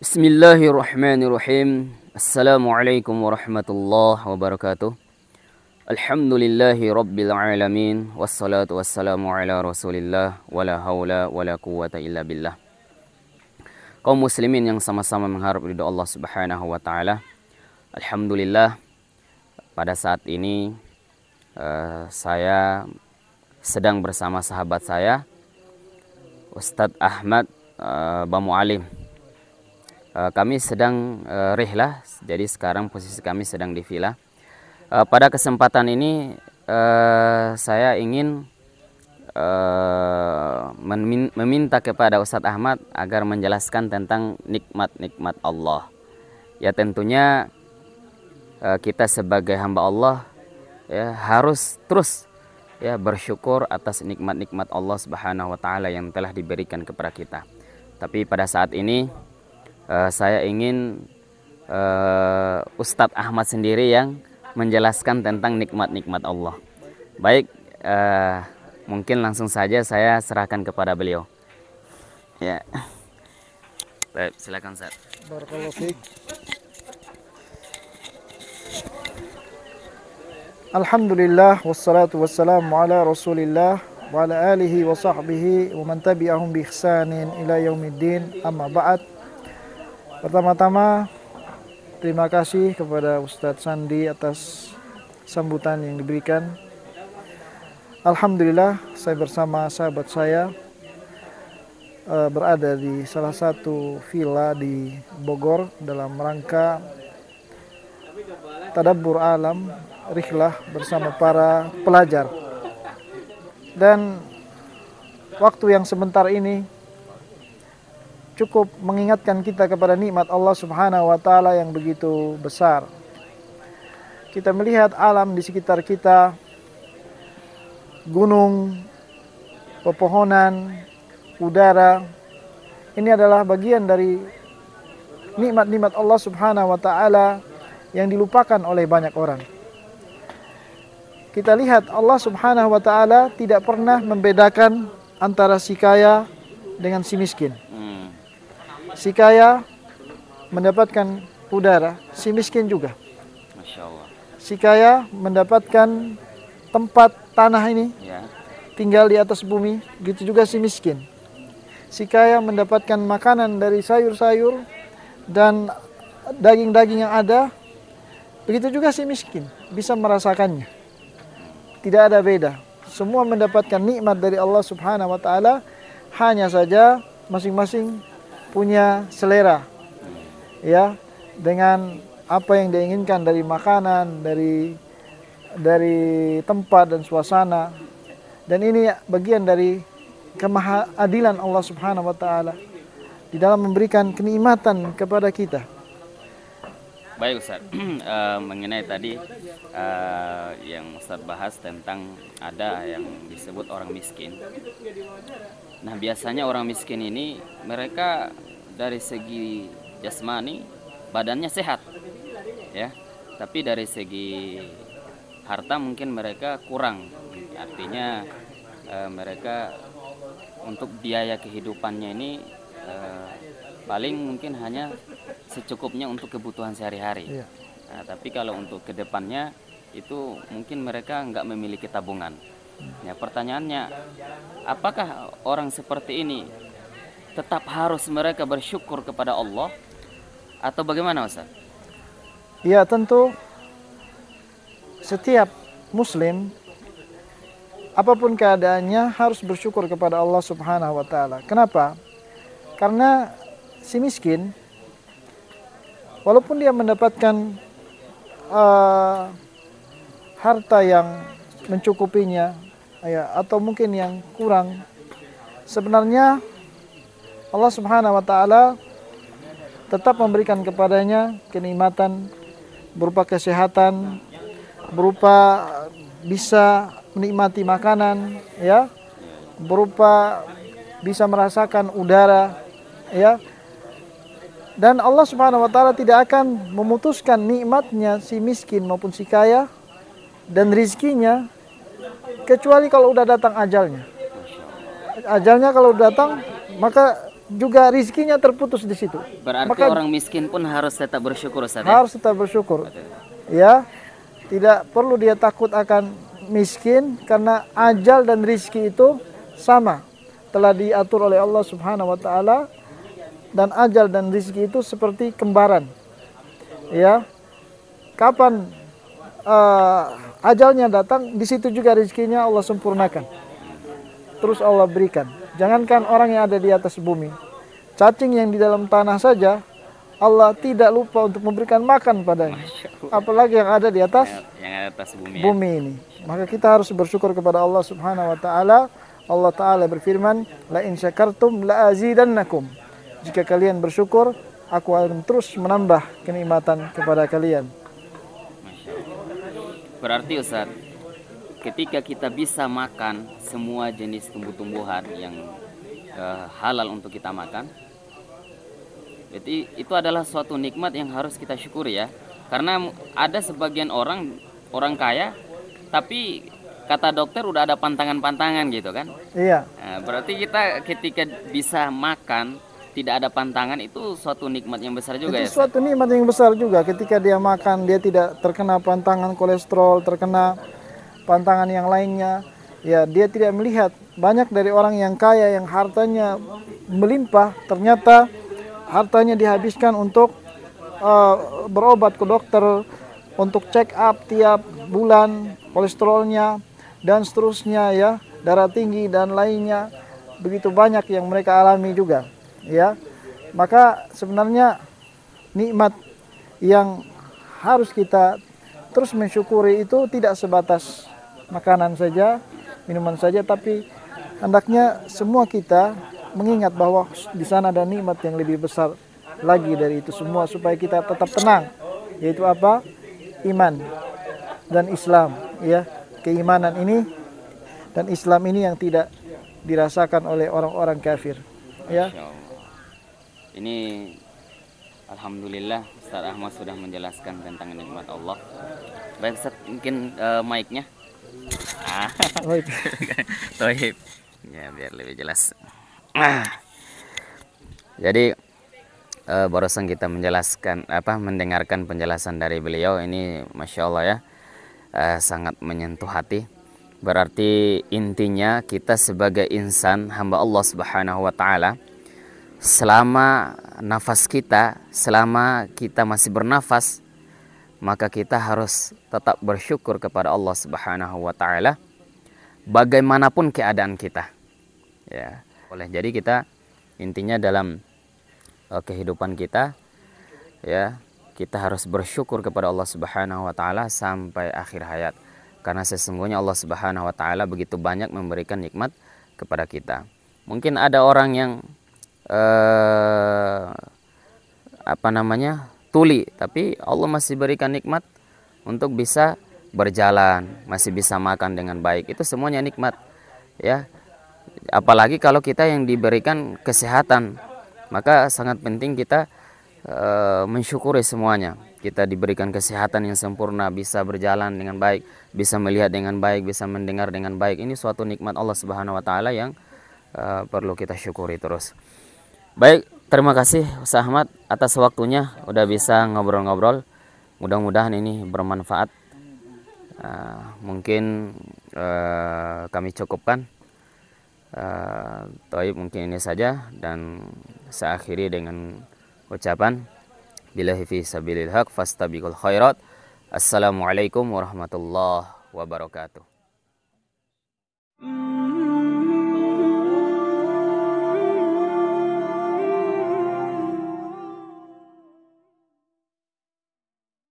Bismillahirrahmanirrahim. Assalamualaikum warahmatullahi wabarakatuh. Alhamdulillahi rabbil alamin. Wassalatu wassalamu ala rasulillah. Wala hawla wala quwata illa billah. Kaum muslimin yang sama-sama mengharap ridha Allah subhanahu wa ta'ala. Alhamdulillah, pada saat ini saya sedang bersama sahabat saya, Ustadz Ahmad Bamu Alim. Kami sedang rihlah, jadi sekarang posisi kami sedang di villa. Pada kesempatan ini saya ingin meminta kepada Ustadz Ahmad agar menjelaskan tentang nikmat-nikmat Allah. Ya tentunya kita sebagai hamba Allah ya harus terus ya bersyukur atas nikmat-nikmat Allah Subhanahu wa taala yang telah diberikan kepada kita. Tapi pada saat ini saya ingin Ustadz Ahmad sendiri yang menjelaskan tentang nikmat-nikmat Allah. Baik, mungkin langsung saja saya serahkan kepada beliau. Ya, baik, silakan Ustaz. Barakallahu fiik. Alhamdulillah wassalatu wassalamu ala Rasulillah wa ala alihi wa sahbihi wa man tabi'ahum bi ihsanin ila yaumiddin. Amma ba'd. Pertama-tama terima kasih kepada Ustadz Sandi atas sambutan yang diberikan. Alhamdulillah saya bersama sahabat saya berada di salah satu villa di Bogor dalam rangka tadabbur alam, rihlah bersama para pelajar. Dan waktu yang sebentar ini cukup mengingatkan kita kepada nikmat Allah Subhanahu wa taala yang begitu besar. Kita melihat alam di sekitar kita, gunung, pepohonan, udara. Ini adalah bagian dari nikmat-nikmat Allah Subhanahu wa taala yang dilupakan oleh banyak orang. Kita lihat Allah Subhanahu wa taala tidak pernah membedakan antara si kaya dengan si miskin. Si kaya mendapatkan udara, si miskin juga. Masya Allah. Si kaya mendapatkan tempat tanah ini, Ya. tinggal di atas bumi, gitu juga si miskin. Si kaya mendapatkan makanan dari sayur-sayur dan daging-daging yang ada, begitu juga si miskin bisa merasakannya. Tidak ada beda. Semua mendapatkan nikmat dari Allah Subhanahu wa taala, hanya saja masing-masing punya selera ya dengan apa yang diinginkan dari makanan, dari tempat dan suasana. Dan ini bagian dari kemahadilan Allah Subhanahu wa taala di dalam memberikan kenikmatan kepada kita. Baik Ustaz, mengenai tadi yang Ustaz bahas tentang ada yang disebut orang miskin. Nah biasanya orang miskin ini mereka dari segi jasmani badannya sehat ya, tapi dari segi harta mungkin mereka kurang. Artinya mereka untuk biaya kehidupannya ini paling mungkin hanya secukupnya untuk kebutuhan sehari-hari. Nah, tapi kalau untuk kedepannya itu mungkin mereka nggak memiliki tabungan. Ya, pertanyaannya, apakah orang seperti ini tetap harus mereka bersyukur kepada Allah atau bagaimana Ustaz? Ya tentu setiap muslim apapun keadaannya harus bersyukur kepada Allah Subhanahu wa taala. Kenapa? Karena si miskin walaupun dia mendapatkan harta yang mencukupinya ya, atau mungkin yang kurang, sebenarnya Allah Subhanahu wa taala tetap memberikan kepadanya kenikmatan berupa kesehatan, berupa bisa menikmati makanan ya, berupa bisa merasakan udara ya. Dan Allah Subhanahu wa taala tidak akan memutuskan nikmatnya si miskin maupun si kaya dan rizkinya kecuali kalau udah datang ajalnya. Ajalnya kalau datang, maka juga rizkinya terputus di situ. Berarti Maka orang miskin pun harus tetap bersyukur, Ustaz, ya? harus tetap bersyukur. Ya, tidak perlu dia takut akan miskin karena ajal dan rizki itu sama. Telah diatur oleh Allah Subhanahu wa taala, dan ajal dan rizki itu seperti kembaran. Ya. Kapan ajalnya datang, di situ juga rizkinya Allah sempurnakan. Terus Allah berikan. Jangankan orang yang ada di atas bumi, cacing yang di dalam tanah saja Allah tidak lupa untuk memberikan makan padanya. Apalagi yang ada di atas bumi, bumi ini. Maka kita harus bersyukur kepada Allah Subhanahu wa taala. Allah taala berfirman, "La in syakartum la azidannakum." Jika kalian bersyukur, aku akan terus menambah kenikmatan kepada kalian. Berarti Ustaz, ketika kita bisa makan semua jenis tumbuh-tumbuhan yang halal untuk kita makan, jadi itu adalah suatu nikmat yang harus kita syukuri ya. Karena ada sebagian orang kaya, tapi kata dokter udah ada pantangan-pantangan gitu kan. Iya. Nah, berarti kita ketika bisa makan tidak ada pantangan, itu suatu nikmat yang besar juga ya. Itu suatu nikmat yang besar juga. Ketika dia makan, dia tidak terkena pantangan kolesterol, terkena pantangan yang lainnya. Ya, dia tidak melihat banyak dari orang yang kaya yang hartanya melimpah, ternyata hartanya dihabiskan untuk berobat ke dokter, untuk check up tiap bulan kolesterolnya dan seterusnya ya, darah tinggi dan lainnya. Begitu banyak yang mereka alami juga ya. Maka sebenarnya nikmat yang harus kita terus mensyukuri itu tidak sebatas makanan saja, minuman saja, tapi hendaknya semua kita mengingat bahwa di sana ada nikmat yang lebih besar lagi dari itu semua, supaya kita tetap tenang, yaitu apa? Iman dan Islam ya. Keimanan ini dan Islam ini yang tidak dirasakan oleh orang-orang kafir ya. Ini alhamdulillah Ustaz Ahmad sudah menjelaskan tentang nikmat Allah. Baik Ustaz, mungkin mic-nya. Tohib. Ya, biar lebih jelas. Jadi barusan kita mendengarkan penjelasan dari beliau ini, masya Allah ya, sangat menyentuh hati. Berarti intinya kita sebagai insan hamba Allah Subhanahu wa taala, selama nafas kita, selama kita masih bernafas, maka kita harus tetap bersyukur kepada Allah Subhanahu wa taala bagaimanapun keadaan kita. Ya, jadi kita intinya dalam kehidupan kita ya, kita harus bersyukur kepada Allah Subhanahu wa taala sampai akhir hayat, karena sesungguhnya Allah Subhanahu wa taala begitu banyak memberikan nikmat kepada kita. Mungkin ada orang yang tuli, tapi Allah masih berikan nikmat untuk bisa berjalan, masih bisa makan dengan baik. Itu semuanya nikmat ya. Apalagi kalau kita yang diberikan kesehatan, maka sangat penting kita mensyukuri semuanya. Kita diberikan kesehatan yang sempurna, bisa berjalan dengan baik, bisa melihat dengan baik, bisa mendengar dengan baik. Ini suatu nikmat Allah Subhanahu wa taala yang perlu kita syukuri terus. Baik, terima kasih Ustaz Ahmad atas waktunya, udah bisa ngobrol-ngobrol. Mudah-mudahan ini bermanfaat. Mungkin kami cukupkan. Mungkin ini saja, dan saya akhiri dengan ucapan billahi fi sabilil haq fastabiqul khairat. Assalamualaikum warahmatullahi wabarakatuh.